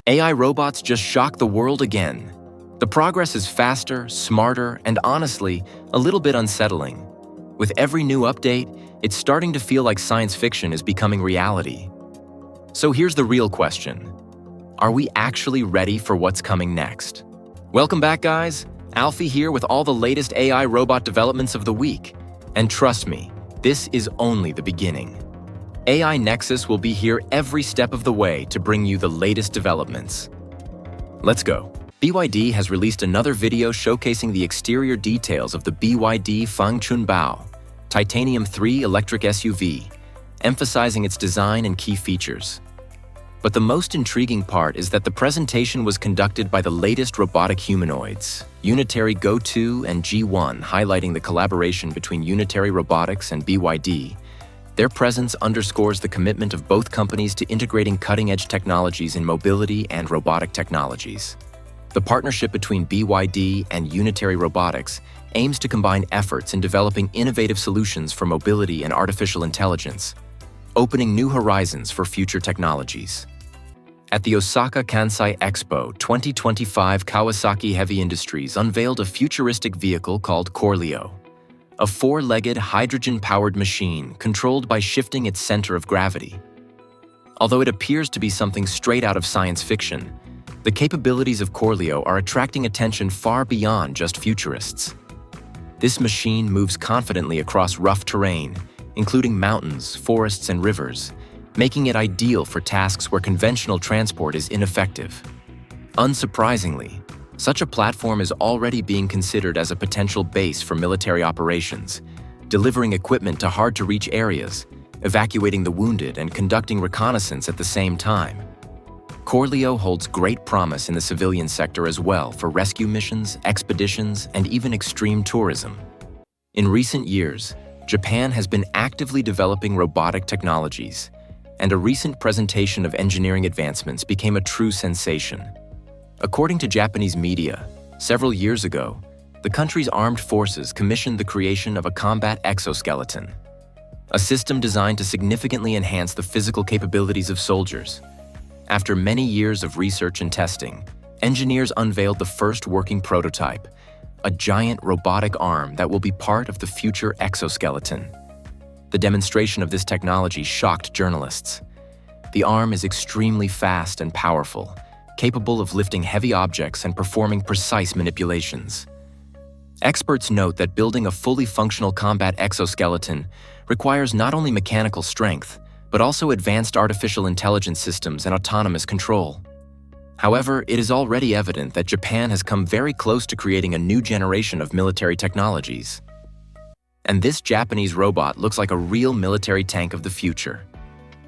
AI robots just shock the world again. The progress is faster, smarter, and honestly, a little bit unsettling. With every new update, it's starting to feel like science fiction is becoming reality. So here's the real question. Are we actually ready for what's coming next? Welcome back, guys. Alfie here with all the latest AI robot developments of the week. And trust me, this is only the beginning. AI Nexus will be here every step of the way to bring you the latest developments. Let's go. BYD has released another video showcasing the exterior details of the BYD Fangchunbao Titanium 3 electric SUV, emphasizing its design and key features. But the most intriguing part is that the presentation was conducted by the latest robotic humanoids, Unitree Go 2 and G1, highlighting the collaboration between Unitree Robotics and BYD. Their presence underscores the commitment of both companies to integrating cutting-edge technologies in mobility and robotic technologies. The partnership between BYD and Unitree Robotics aims to combine efforts in developing innovative solutions for mobility and artificial intelligence, opening new horizons for future technologies. At the Osaka Kansai Expo 2025, Kawasaki Heavy Industries unveiled a futuristic vehicle called Corio, a four-legged hydrogen-powered machine controlled by shifting its center of gravity. Although it appears to be something straight out of science fiction, the capabilities of Corio are attracting attention far beyond just futurists. This machine moves confidently across rough terrain, including mountains, forests, and rivers, making it ideal for tasks where conventional transport is ineffective. Unsurprisingly, such a platform is already being considered as a potential base for military operations, delivering equipment to hard-to-reach areas, evacuating the wounded, and conducting reconnaissance at the same time. Corio holds great promise in the civilian sector as well for rescue missions, expeditions, and even extreme tourism. In recent years, Japan has been actively developing robotic technologies, and a recent presentation of engineering advancements became a true sensation. According to Japanese media, several years ago, the country's armed forces commissioned the creation of a combat exoskeleton, a system designed to significantly enhance the physical capabilities of soldiers. After many years of research and testing, engineers unveiled the first working prototype, a giant robotic arm that will be part of the future exoskeleton. The demonstration of this technology shocked journalists. The arm is extremely fast and powerful, capable of lifting heavy objects and performing precise manipulations. Experts note that building a fully functional combat exoskeleton requires not only mechanical strength, but also advanced artificial intelligence systems and autonomous control. However, it is already evident that Japan has come very close to creating a new generation of military technologies. And this Japanese robot looks like a real military tank of the future.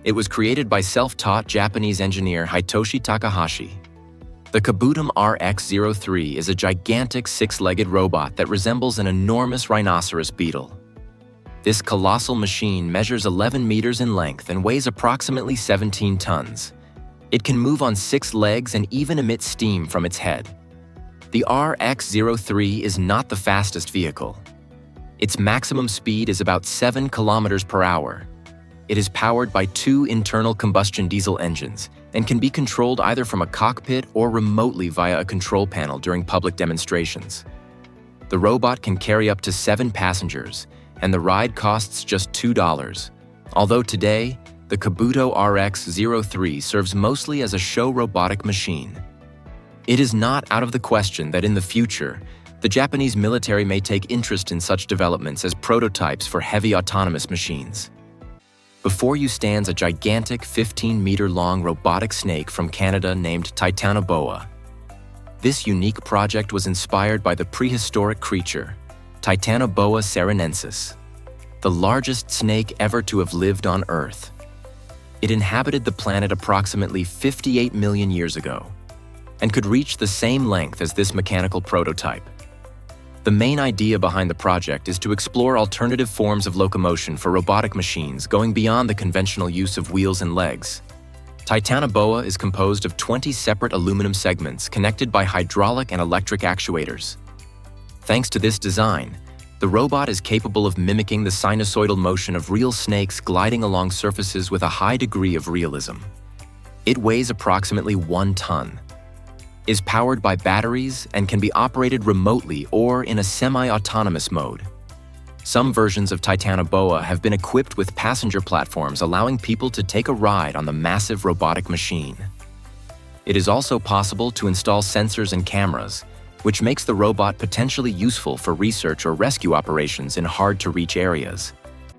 It was created by self-taught Japanese engineer Hitoshi Takahashi. The Kabuto RX03 is a gigantic six-legged robot that resembles an enormous rhinoceros beetle. This colossal machine measures 11 meters in length and weighs approximately 17 tons. It can move on 6 legs and even emit steam from its head. The RX03 is not the fastest vehicle. Its maximum speed is about 7 kilometers per hour. It is powered by 2 internal combustion diesel engines and can be controlled either from a cockpit or remotely via a control panel during public demonstrations. The robot can carry up to 7 passengers, and the ride costs just $2. Although today, the Kabuto RX03 serves mostly as a show robotic machine. It is not out of the question that in the future, the Japanese military may take interest in such developments as prototypes for heavy autonomous machines. Before you stands a gigantic 15-meter-long robotic snake from Canada named Titanoboa. This unique project was inspired by the prehistoric creature, Titanoboa serenensis, the largest snake ever to have lived on Earth. It inhabited the planet approximately 58 million years ago and could reach the same length as this mechanical prototype. The main idea behind the project is to explore alternative forms of locomotion for robotic machines going beyond the conventional use of wheels and legs. Titanoboa is composed of 20 separate aluminum segments connected by hydraulic and electric actuators. Thanks to this design, the robot is capable of mimicking the sinusoidal motion of real snakes gliding along surfaces with a high degree of realism. It weighs approximately 1 ton, is powered by batteries, and can be operated remotely or in a semi-autonomous mode. Some versions of Titanoboa have been equipped with passenger platforms allowing people to take a ride on the massive robotic machine. It is also possible to install sensors and cameras, which makes the robot potentially useful for research or rescue operations in hard-to-reach areas.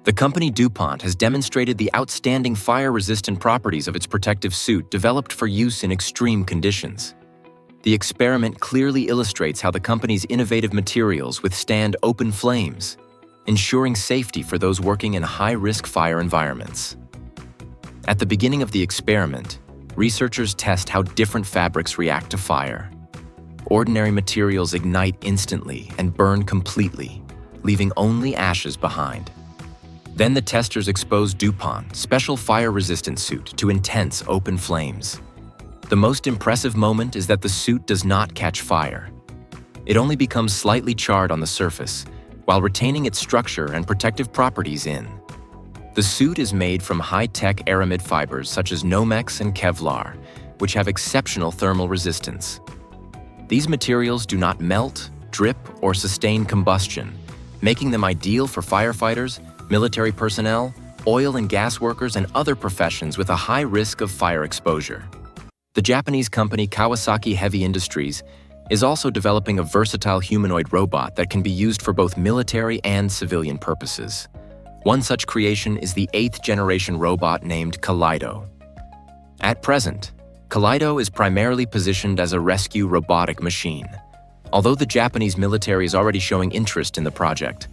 The company DuPont has demonstrated the outstanding fire-resistant properties of its protective suit developed for use in extreme conditions. The experiment clearly illustrates how the company's innovative materials withstand open flames, ensuring safety for those working in high-risk fire environments. At the beginning of the experiment, researchers test how different fabrics react to fire. Ordinary materials ignite instantly and burn completely, leaving only ashes behind. Then the testers expose DuPont's special fire-resistant suit to intense open flames. The most impressive moment is that the suit does not catch fire. It only becomes slightly charred on the surface, while retaining its structure and protective properties in. The suit is made from high-tech aramid fibers such as Nomex and Kevlar, which have exceptional thermal resistance. These materials do not melt, drip, or sustain combustion, making them ideal for firefighters, military personnel, oil and gas workers, and other professions with a high risk of fire exposure. The Japanese company Kawasaki Heavy Industries is also developing a versatile humanoid robot that can be used for both military and civilian purposes. One such creation is the 8th-generation robot named Kaleido. At present, Kaleido is primarily positioned as a rescue robotic machine. Although the Japanese military is already showing interest in the project,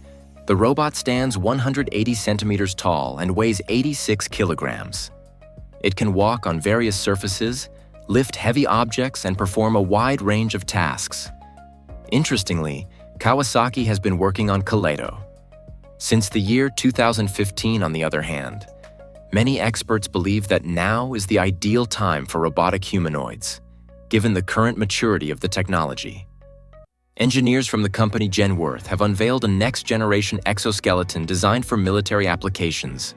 the robot stands 180 centimeters tall and weighs 86 kilograms. It can walk on various surfaces, lift heavy objects, and perform a wide range of tasks. Interestingly, Kawasaki has been working on Kaleido since the year 2015, on the other hand. Many experts believe that now is the ideal time for robotic humanoids, given the current maturity of the technology. Engineers from the company Genworth have unveiled a next-generation exoskeleton designed for military applications,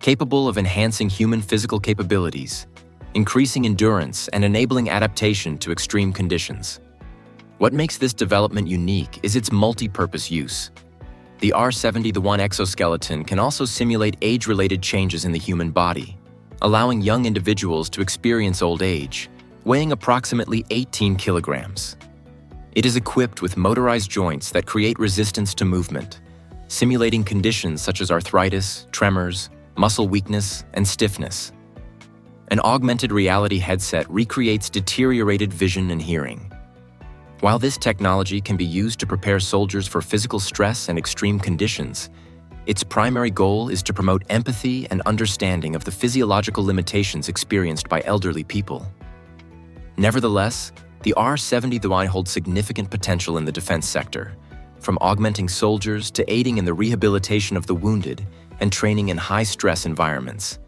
capable of enhancing human physical capabilities, increasing endurance, and enabling adaptation to extreme conditions. What makes this development unique is its multi-purpose use. The R71 exoskeleton can also simulate age-related changes in the human body, allowing young individuals to experience old age, weighing approximately 18 kilograms. It is equipped with motorized joints that create resistance to movement, simulating conditions such as arthritis, tremors, muscle weakness, and stiffness. An augmented reality headset recreates deteriorated vision and hearing. While this technology can be used to prepare soldiers for physical stress and extreme conditions, its primary goal is to promote empathy and understanding of the physiological limitations experienced by elderly people. Nevertheless, the R71 holds significant potential in the defense sector, from augmenting soldiers to aiding in the rehabilitation of the wounded and training in high-stress environments.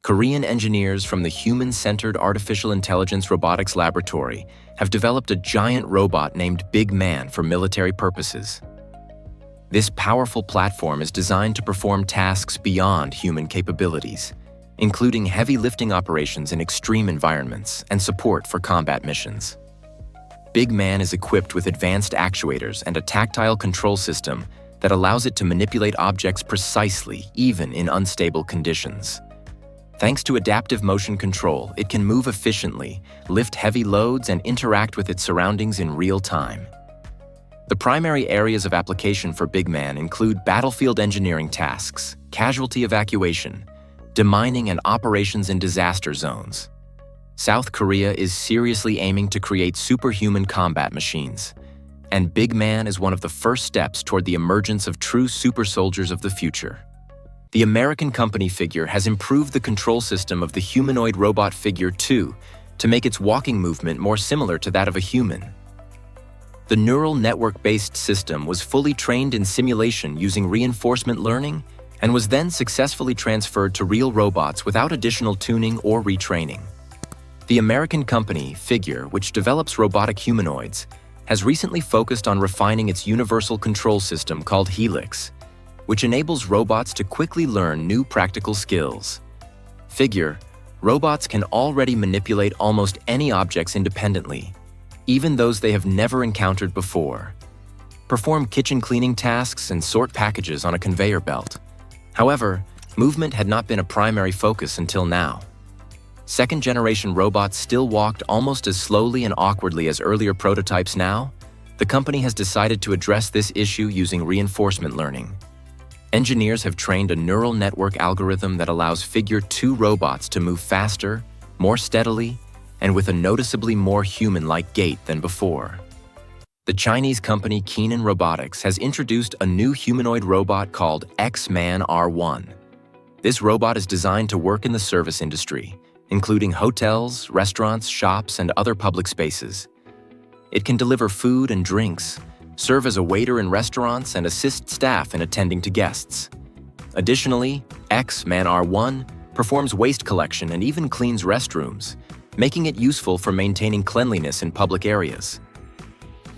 Korean engineers from the Human-Centered Artificial Intelligence Robotics Laboratory have developed a giant robot named Big Man for military purposes. This powerful platform is designed to perform tasks beyond human capabilities, including heavy lifting operations in extreme environments and support for combat missions. Big Man is equipped with advanced actuators and a tactile control system that allows it to manipulate objects precisely, even in unstable conditions. Thanks to adaptive motion control, it can move efficiently, lift heavy loads, and interact with its surroundings in real time. The primary areas of application for Big Man include battlefield engineering tasks, casualty evacuation, demining, and operations in disaster zones. South Korea is seriously aiming to create superhuman combat machines, and Big Man is one of the first steps toward the emergence of true super soldiers of the future. The American company Figure has improved the control system of the humanoid robot Figure 2 to make its walking movement more similar to that of a human. The neural network-based system was fully trained in simulation using reinforcement learning and was then successfully transferred to real robots without additional tuning or retraining. The American company Figure, which develops robotic humanoids, has recently focused on refining its universal control system called Helix, which enables robots to quickly learn new practical skills. Figure, Robots can already manipulate almost any objects independently, even those they have never encountered before. Perform kitchen cleaning tasks and sort packages on a conveyor belt. However, movement had not been a primary focus until now. Second-generation robots still walked almost as slowly and awkwardly as earlier prototypes now. The company has decided to address this issue using reinforcement learning. Engineers have trained a neural network algorithm that allows Figure 2 robots to move faster, more steadily, and with a noticeably more human-like gait than before. The Chinese company Keenan Robotics has introduced a new humanoid robot called X-Man R1. This robot is designed to work in the service industry, including hotels, restaurants, shops, and other public spaces. It can deliver food and drinks, serve as a waiter in restaurants, and assist staff in attending to guests. Additionally, X-Man R1 performs waste collection and even cleans restrooms, making it useful for maintaining cleanliness in public areas.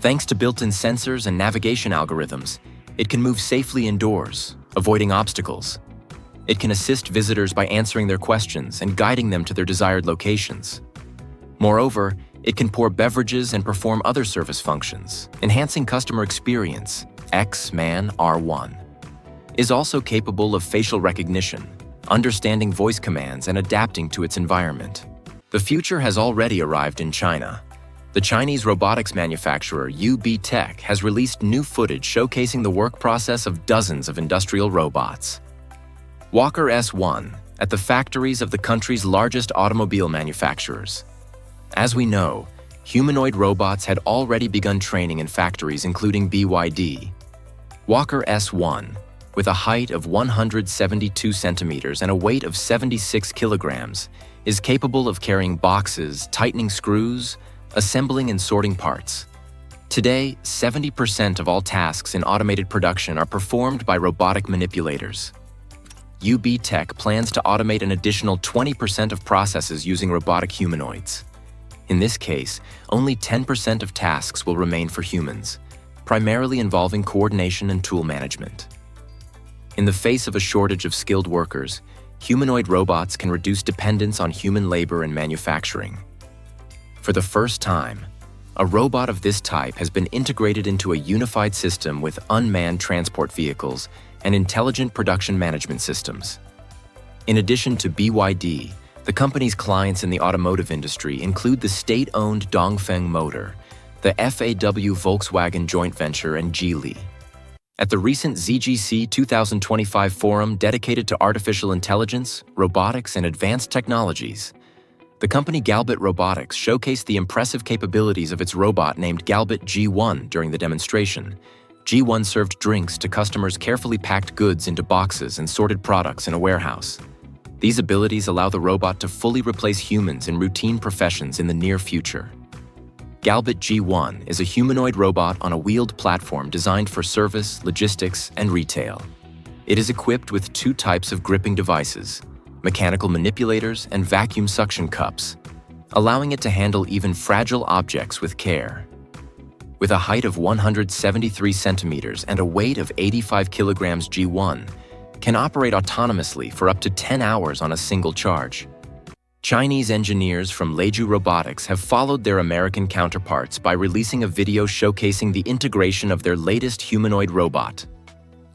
Thanks to built-in sensors and navigation algorithms, it can move safely indoors, avoiding obstacles. It can assist visitors by answering their questions and guiding them to their desired locations. Moreover, it can pour beverages and perform other service functions, enhancing customer experience. X-Man R1 is also capable of facial recognition, understanding voice commands, and adapting to its environment. The future has already arrived in China. The Chinese robotics manufacturer UBTech has released new footage showcasing the work process of dozens of industrial robots. Walker S1 at the factories of the country's largest automobile manufacturers. As we know, humanoid robots had already begun training in factories including BYD. Walker S1, with a height of 172 centimeters and a weight of 76 kilograms, is capable of carrying boxes, tightening screws, assembling and sorting parts. Today, 70% of all tasks in automated production are performed by robotic manipulators. UBTech plans to automate an additional 20% of processes using robotic humanoids. In this case, only 10% of tasks will remain for humans, primarily involving coordination and tool management. In the face of a shortage of skilled workers, humanoid robots can reduce dependence on human labor in manufacturing. For the first time, a robot of this type has been integrated into a unified system with unmanned transport vehicles and intelligent production management systems. In addition to BYD, the company's clients in the automotive industry include the state-owned Dongfeng Motor, the FAW Volkswagen joint venture, and Geely. At the recent ZGC 2025 forum dedicated to artificial intelligence, robotics, and advanced technologies, the company Galbot Robotics showcased the impressive capabilities of its robot named Galbot G1 during the demonstration. G1 served drinks to customers' carefully packed goods into boxes and sorted products in a warehouse. These abilities allow the robot to fully replace humans in routine professions in the near future. Galbot G1 is a humanoid robot on a wheeled platform designed for service, logistics, and retail. It is equipped with two types of gripping devices: mechanical manipulators and vacuum suction cups, allowing it to handle even fragile objects with care. With a height of 173 centimeters and a weight of 85 kilograms, G1 can operate autonomously for up to 10 hours on a single charge. Chinese engineers from Leju Robotics have followed their American counterparts by releasing a video showcasing the integration of their latest humanoid robot,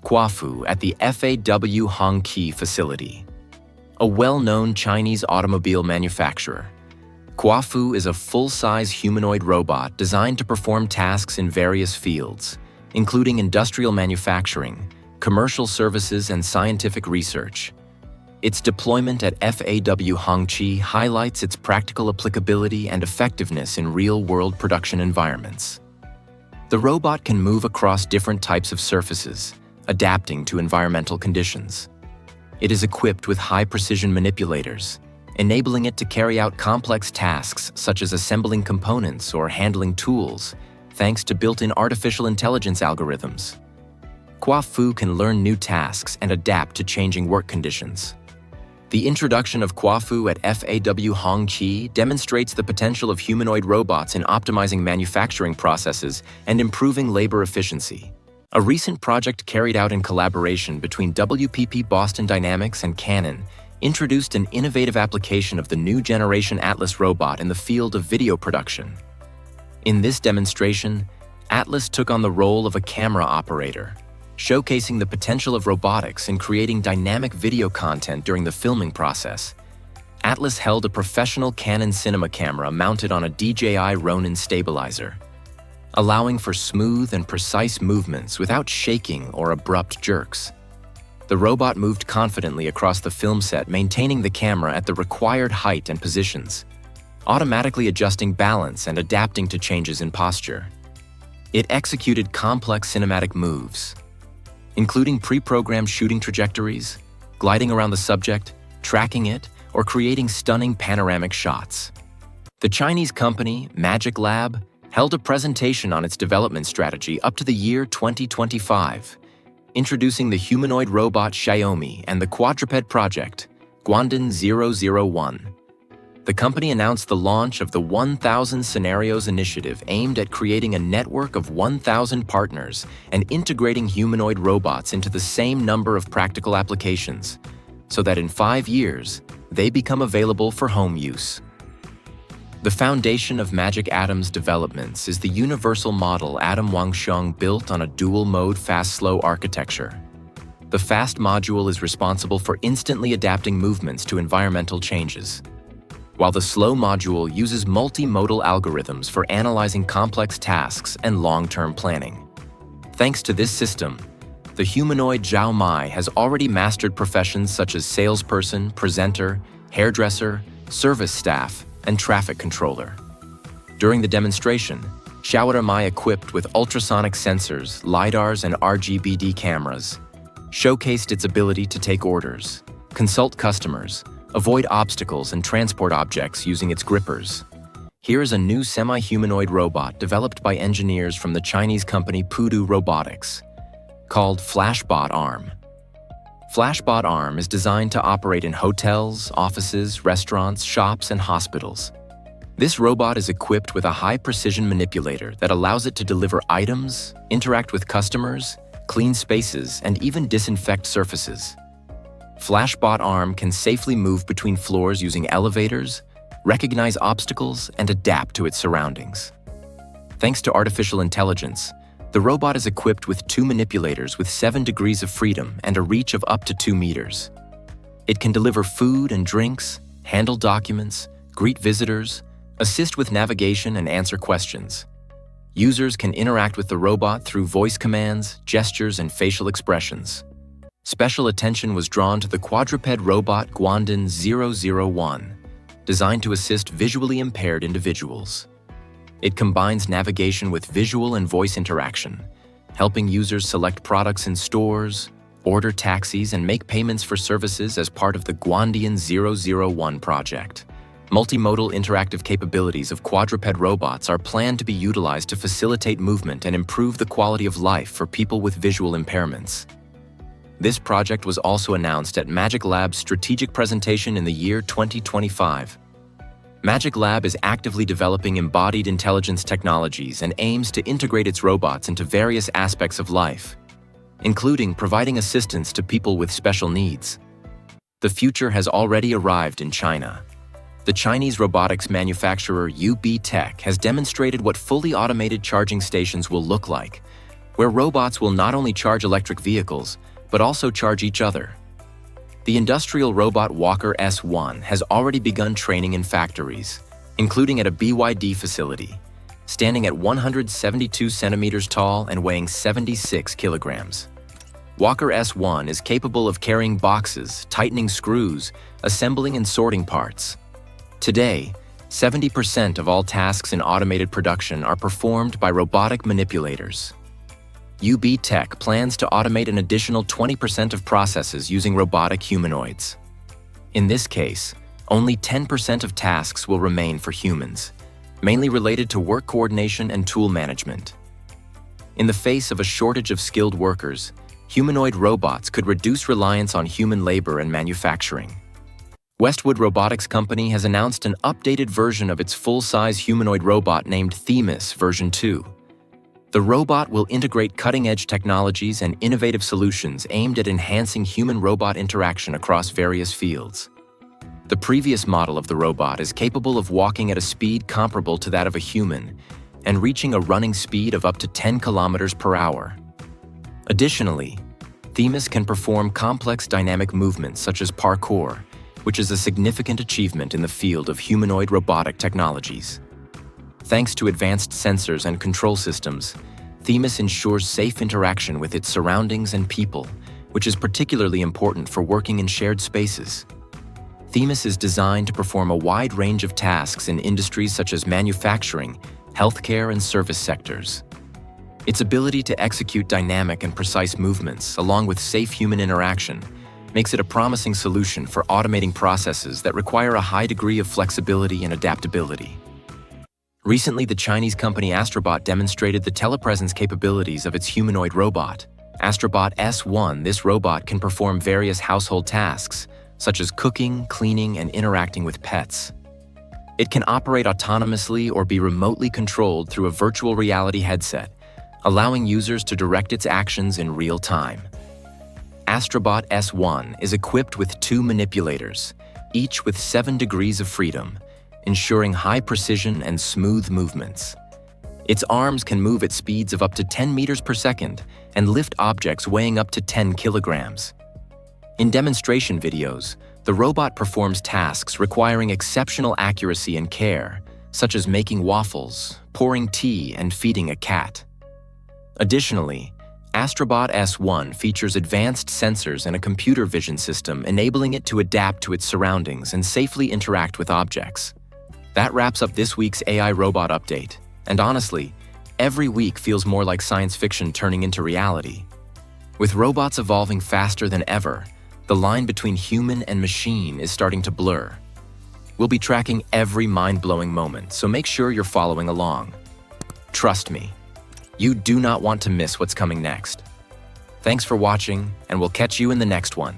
Quafu, at the FAW Hongqi facility, a well-known Chinese automobile manufacturer. Quafu is a full-size humanoid robot designed to perform tasks in various fields, including industrial manufacturing, commercial services, and scientific research. Its deployment at FAW Hongqi highlights its practical applicability and effectiveness in real-world production environments. The robot can move across different types of surfaces, adapting to environmental conditions. It is equipped with high-precision manipulators, enabling it to carry out complex tasks such as assembling components or handling tools, thanks to built-in artificial intelligence algorithms. Quafu can learn new tasks and adapt to changing work conditions. The introduction of Quafu at FAW Hongqi demonstrates the potential of humanoid robots in optimizing manufacturing processes and improving labor efficiency. A recent project carried out in collaboration between WPP Boston Dynamics and Canon introduced an innovative application of the new generation Atlas robot in the field of video production. In this demonstration, Atlas took on the role of a camera operator, showcasing the potential of robotics in creating dynamic video content during the filming process. Atlas held a professional Canon cinema camera mounted on a DJI Ronin stabilizer, allowing for smooth and precise movements without shaking or abrupt jerks. The robot moved confidently across the film set, maintaining the camera at the required height and positions, automatically adjusting balance and adapting to changes in posture. It executed complex cinematic moves, including pre-programmed shooting trajectories, gliding around the subject, tracking it, or creating stunning panoramic shots. The Chinese company, Magic Lab, held a presentation on its development strategy up to the year 2025, introducing the humanoid robot Xiaomi and the quadruped project, Guandian 001. The company announced the launch of the 1,000 Scenarios initiative aimed at creating a network of 1,000 partners and integrating humanoid robots into the same number of practical applications, so that in 5 years, they become available for home use. The foundation of Magic Atom's developments is the universal model Atom Wangsheng built on a dual-mode fast-slow architecture. The fast module is responsible for instantly adapting movements to environmental changes, while the slow module uses multimodal algorithms for analyzing complex tasks and long-term planning. Thanks to this system, the humanoid Zhao Mai has already mastered professions such as salesperson, presenter, hairdresser, service staff, and traffic controller. During the demonstration, Xiaoda Mai, equipped with ultrasonic sensors, LiDARs, and RGBD cameras, showcased its ability to take orders, consult customers, avoid obstacles, and transport objects using its grippers. Here is a new semi-humanoid robot developed by engineers from the Chinese company Pudu Robotics, called Flashbot Arm. Flashbot Arm is designed to operate in hotels, offices, restaurants, shops, and hospitals. This robot is equipped with a high-precision manipulator that allows it to deliver items, interact with customers, clean spaces, and even disinfect surfaces. Flashbot Arm can safely move between floors using elevators, recognize obstacles, and adapt to its surroundings. Thanks to artificial intelligence, the robot is equipped with 2 manipulators with 7 degrees of freedom and a reach of up to 2 meters. It can deliver food and drinks, handle documents, greet visitors, assist with navigation, and answer questions. Users can interact with the robot through voice commands, gestures, and facial expressions. Special attention was drawn to the quadruped robot Guandian 001, designed to assist visually impaired individuals. It combines navigation with visual and voice interaction, helping users select products in stores, order taxis, and make payments for services as part of the Guandian 001 project. Multimodal interactive capabilities of quadruped robots are planned to be utilized to facilitate movement and improve the quality of life for people with visual impairments. This project was also announced at Magic Lab's strategic presentation in the year 2025. Magic Lab is actively developing embodied intelligence technologies and aims to integrate its robots into various aspects of life, including providing assistance to people with special needs. The future has already arrived in China. The Chinese robotics manufacturer UBTech has demonstrated what fully automated charging stations will look like, where robots will not only charge electric vehicles, but also charge each other. The industrial robot Walker S1 has already begun training in factories, including at a BYD facility, standing at 172 centimeters tall and weighing 76 kilograms. Walker S1 is capable of carrying boxes, tightening screws, assembling and sorting parts. Today, 70% of all tasks in automated production are performed by robotic manipulators. UBTech plans to automate an additional 20% of processes using robotic humanoids. In this case, only 10% of tasks will remain for humans, mainly related to work coordination and tool management. In the face of a shortage of skilled workers, humanoid robots could reduce reliance on human labor and manufacturing. Westwood Robotics Company has announced an updated version of its full-size humanoid robot named Themis version 2. The robot will integrate cutting-edge technologies and innovative solutions aimed at enhancing human-robot interaction across various fields. The previous model of the robot is capable of walking at a speed comparable to that of a human and reaching a running speed of up to 10 kilometers per hour. Additionally, Themis can perform complex dynamic movements such as parkour, which is a significant achievement in the field of humanoid robotic technologies. Thanks to advanced sensors and control systems, Themis ensures safe interaction with its surroundings and people, which is particularly important for working in shared spaces. Themis is designed to perform a wide range of tasks in industries such as manufacturing, healthcare, and service sectors. Its ability to execute dynamic and precise movements, along with safe human interaction, makes it a promising solution for automating processes that require a high degree of flexibility and adaptability. Recently, the Chinese company Astrobot demonstrated the telepresence capabilities of its humanoid robot, Astrobot S1. This robot can perform various household tasks, such as cooking, cleaning, and interacting with pets. It can operate autonomously or be remotely controlled through a virtual reality headset, allowing users to direct its actions in real time. Astrobot S1 is equipped with 2 manipulators, each with 7 degrees of freedom, ensuring high precision and smooth movements. Its arms can move at speeds of up to 10 meters per second and lift objects weighing up to 10 kilograms. In demonstration videos, the robot performs tasks requiring exceptional accuracy and care, such as making waffles, pouring tea, and feeding a cat. Additionally, Astrobot S1 features advanced sensors and a computer vision system, enabling it to adapt to its surroundings and safely interact with objects. That wraps up this week's AI Robot Update. And honestly, every week feels more like science fiction turning into reality. With robots evolving faster than ever, the line between human and machine is starting to blur. We'll be tracking every mind-blowing moment, so make sure you're following along. Trust me, you do not want to miss what's coming next. Thanks for watching, and we'll catch you in the next one.